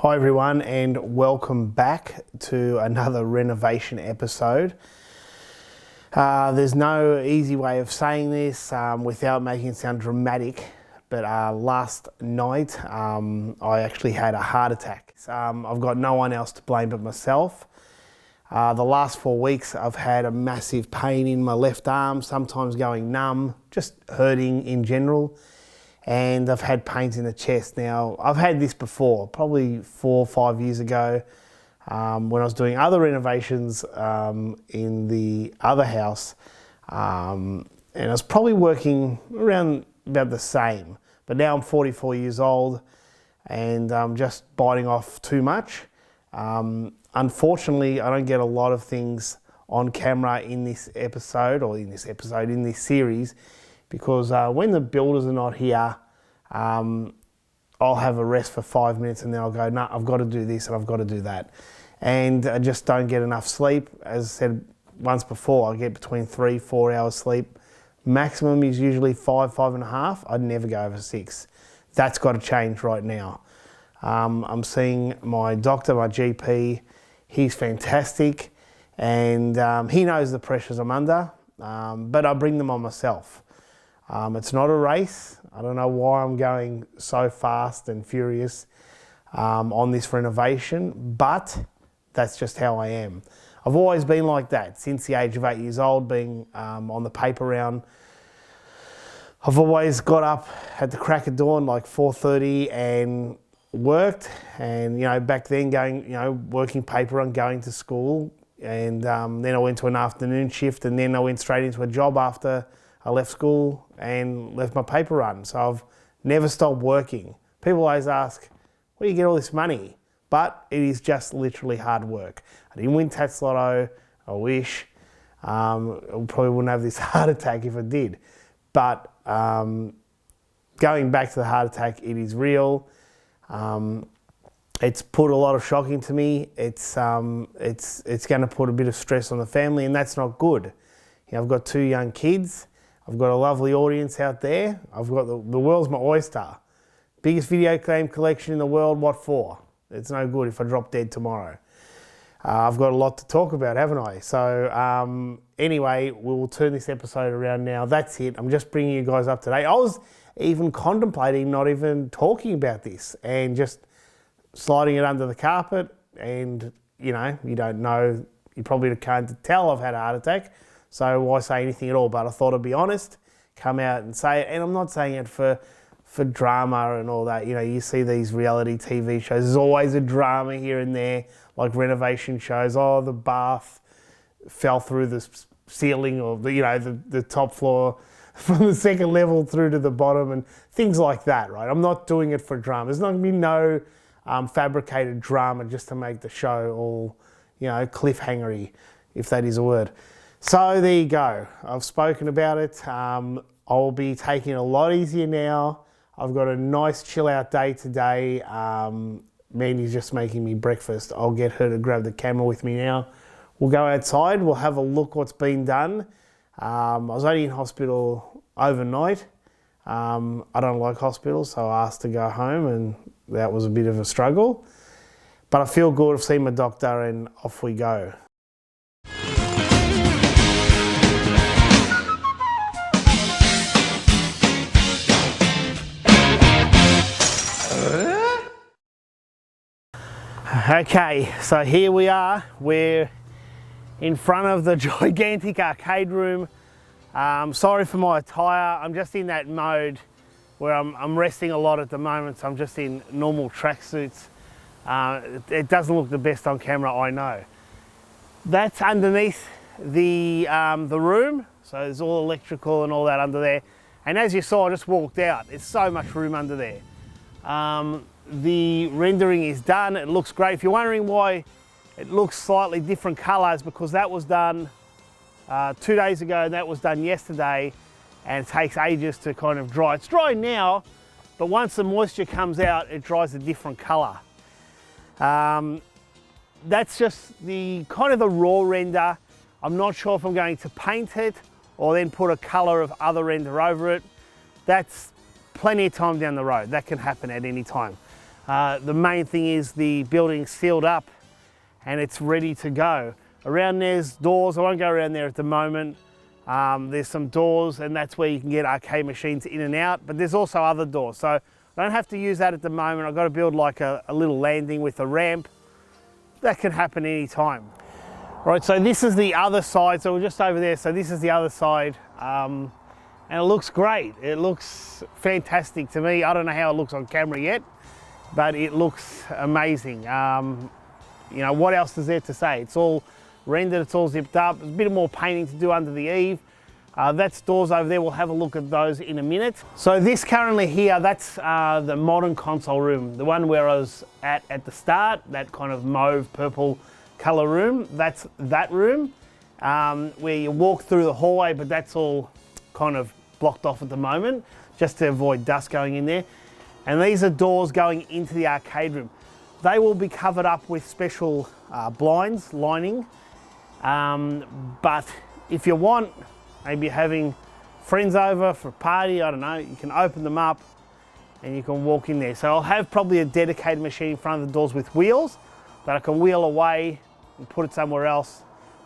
Hi everyone, and welcome back to another renovation episode. There's no easy way of saying this without making it sound dramatic, but last night I actually had a heart attack. I've got no one else to blame but myself. The last 4 weeks I've had a massive pain in my left arm, sometimes going numb, just hurting in general. And I've had pains in the chest. Now, I've had this before, probably 4 or 5 years ago, when I was doing other renovations in the other house. And I was probably working around about the same. But now I'm 44 years old and I'm just biting off too much. Unfortunately, I don't get a lot of things on camera in this series, because when the builders are not here, I'll have a rest for 5 minutes and then I'll go, no, I've got to do this and I've got to do that. And I just don't get enough sleep. As I said once before, I get between 3-4 hours sleep. Maximum is usually 5-5.5. I'd never go over 6. That's got to change right now. I'm seeing my doctor, my GP. He's fantastic, and he knows the pressures I'm under, but I bring them on myself. It's not a race. I don't know why I'm going so fast and furious on this renovation, but that's just how I am. I've always been like that since the age of 8 years old, being on the paper round. I've always got up at the crack of dawn, like 4:30, and worked. And back then, working paper round, going to school, and then I went to an afternoon shift, and then I went straight into a job after I left school and left my paper run. So I've never stopped working. People always ask, where do you get all this money? But it is just literally hard work. I didn't win Tats Lotto. I wish. I probably wouldn't have this heart attack if I did. But going back to the heart attack, it is real. It's put a lot of shock into me. It's going to put a bit of stress on the family, and that's not good. I've got 2 young kids. I've got a lovely audience out there. I've got the world's my oyster. Biggest video game collection in the world, what for? It's no good if I drop dead tomorrow. I've got a lot to talk about, haven't I? So anyway, we'll turn this episode around now. That's it. I'm just bringing you guys up to date. I was even contemplating not even talking about this and just sliding it under the carpet. And, you don't know, you probably can't tell I've had a heart attack. So why say anything at all? But I thought I'd be honest, come out and say it. And I'm not saying it for drama and all that. You see these reality TV shows. There's always a drama here and there, like renovation shows. Oh, the bath fell through the ceiling, or the top floor from the second level through to the bottom, and things like that, right? I'm not doing it for drama. There's not going to be no fabricated drama just to make the show all, cliffhangery, if that is a word. So there you go. I've spoken about it. I'll be taking it a lot easier now. I've got a nice chill out day today. Mandy's just making me breakfast. I'll get her to grab the camera with me now. We'll go outside. We'll have a look what's been done. I was only in hospital overnight. I don't like hospitals, so I asked to go home, and that was a bit of a struggle. But I feel good. I've seen my doctor, and off we go. Okay, so here we are. We're in front of the gigantic arcade room. Sorry for my attire. I'm just in that mode where I'm resting a lot at the moment, so I'm just in normal tracksuits. It doesn't look the best on camera, I know. That's underneath the room, so there's all electrical and all that under there. And as you saw, I just walked out. There's so much room under there. The rendering is done. It looks great. If you're wondering why it looks slightly different colours, because that was done 2 days ago and that was done yesterday, and it takes ages to kind of dry. It's dry now, but once the moisture comes out, it dries a different colour. That's just the kind of the raw render. I'm not sure if I'm going to paint it or then put a colour of other render over it. That's plenty of time down the road. That can happen at any time. The main thing is the building's sealed up and it's ready to go. Around there's doors. I won't go around there at the moment. There's some doors and that's where you can get arcade machines in and out, but there's also other doors. So I don't have to use that at the moment. I've got to build like a little landing with a ramp. That can happen any time. Right, so this is the other side. So we're just over there. So this is the other side. And it looks great. It looks fantastic to me. I don't know how it looks on camera yet, but it looks amazing. You know, what else is there to say? It's all rendered, it's all zipped up. There's a bit more painting to do under the eave. That's doors over there. We'll have a look at those in a minute. So this currently here, that's the modern console room, the one where I was at the start, that kind of mauve purple color room. That's that room where you walk through the hallway, but that's all kind of blocked off at the moment just to avoid dust going in there. And these are doors going into the arcade room. They will be covered up with special blinds, lining. But if you want, maybe you're having friends over for a party, I don't know, you can open them up and you can walk in there. So I'll have probably a dedicated machine in front of the doors with wheels that I can wheel away and put it somewhere else,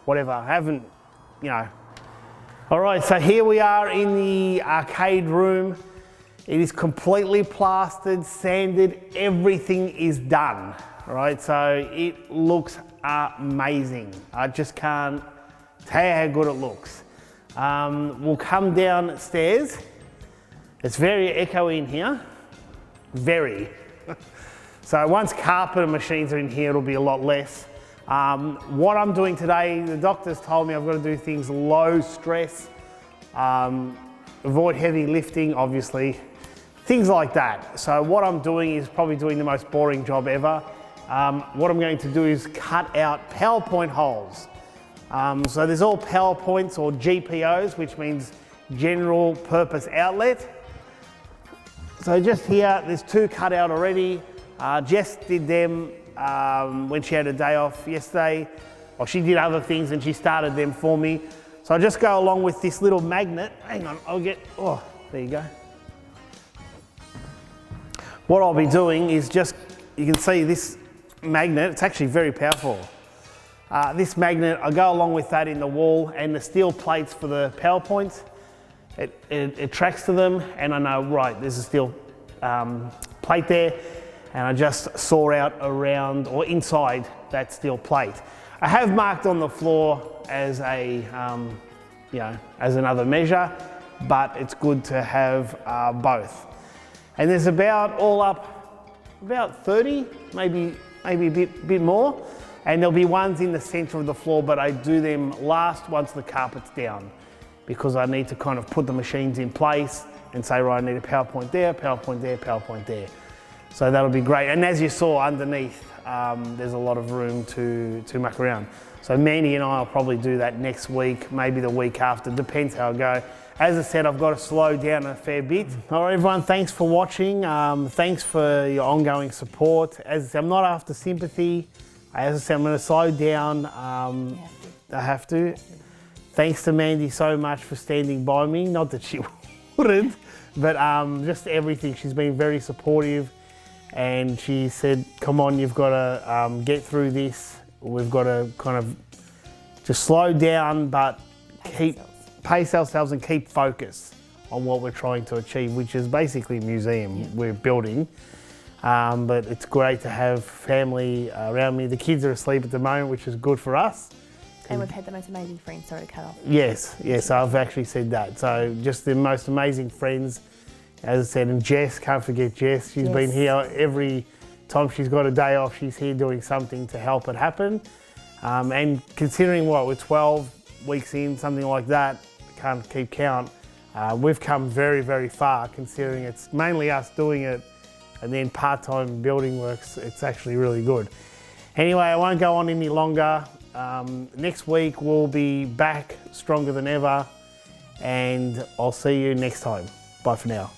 whatever. I haven't, you know. All right, so here we are in the arcade room. It is completely plastered, sanded, everything is done. All right, so it looks amazing. I just can't tell you how good it looks. We'll come downstairs. It's very echoey in here, very. So once carpet and machines are in here, it'll be a lot less. What I'm doing today, the doctors told me I've got to do things low stress, avoid heavy lifting, obviously, things like that. So what I'm doing is probably doing the most boring job ever. What I'm going to do is cut out PowerPoint holes. So there's all PowerPoints or GPOs, which means general purpose outlet. So just here, there's 2 cut out already. Jess did them when she had a day off yesterday, or she did other things and she started them for me. So I just go along with this little magnet. Hang on, oh, there you go. What I'll be doing is just, you can see this magnet, it's actually very powerful. This magnet, I go along with that in the wall and the steel plates for the PowerPoints. It tracks to them and I know, right, there's a steel plate there and I just saw out around or inside that steel plate. I have marked on the floor as a, you know, as another measure, but it's good to have both. And there's about, all up, about 30, maybe a bit more. And there'll be ones in the center of the floor, but I do them last once the carpet's down because I need to kind of put the machines in place and say, right, I need a PowerPoint there, PowerPoint there, PowerPoint there. So that'll be great. And as you saw underneath, there's a lot of room to muck around. So Mandy and I will probably do that next week, maybe the week after, depends how I go. As I said, I've got to slow down a fair bit. All right, everyone, thanks for watching. Thanks for your ongoing support. As I said, I'm not after sympathy. As I said, I'm going to slow down. I have to. Thanks to Mandy so much for standing by me. Not that she wouldn't, but just everything. She's been very supportive and she said, come on, you've got to get through this. We've got to kind of just slow down, but pace ourselves and keep focus on what we're trying to achieve, which is basically a museum we're building. But it's great to have family around me. The kids are asleep at the moment, which is good for us. And we've had the most amazing friends, sorry to cut off. Yes, I've actually said that. So just the most amazing friends, as I said, and Jess, can't forget Jess. She's been here every time she's got a day off, she's here doing something to help it happen. And considering what, we're 12 weeks in, something like that, can't keep count, we've come very, very far considering it's mainly us doing it and then part-time building works. It's actually really good. Anyway, I won't go on any longer. Next week we'll be back stronger than ever and I'll see you next time. Bye for now.